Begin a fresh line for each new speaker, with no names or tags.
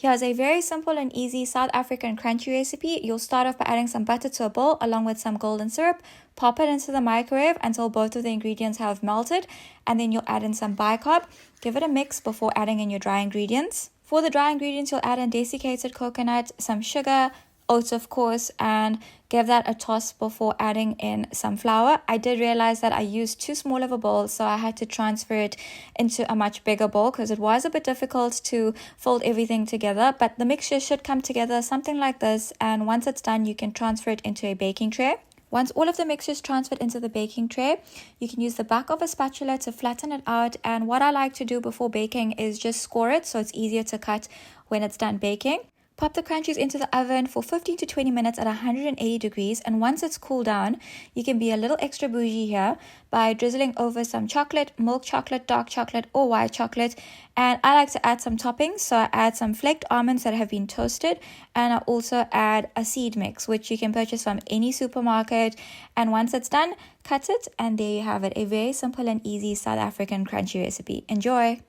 Here's a very simple and easy South African crunchy recipe. You'll start off by adding some butter to a bowl along with some golden syrup. Pop it into the microwave until both of the ingredients have melted, and then you'll add in some bicarb. Give it a mix before adding in your dry ingredients. For the dry ingredients, you'll add in desiccated coconut, some sugar, oats of course, and give that a toss before adding in some flour. I did realize that I used too small of a bowl, so I had to transfer it into a much bigger bowl because it was a bit difficult to fold everything together, but the mixture should come together something like this, and once it's done you can transfer it into a baking tray. Once all of the mixture is transferred into the baking tray, you can use the back of a spatula to flatten it out, and what I like to do before baking is just score it so it's easier to cut when it's done baking. Pop the crunchies into the oven for 15 to 20 minutes at 180 degrees, and once it's cooled down, you can be a little extra bougie here by drizzling over some chocolate, milk chocolate, dark chocolate, or white chocolate. And I like to add some toppings, so I add some flaked almonds that have been toasted, and I also add a seed mix, which you can purchase from any supermarket. And once it's done, cut it, and there you have it, a very simple and easy South African crunchy recipe. Enjoy!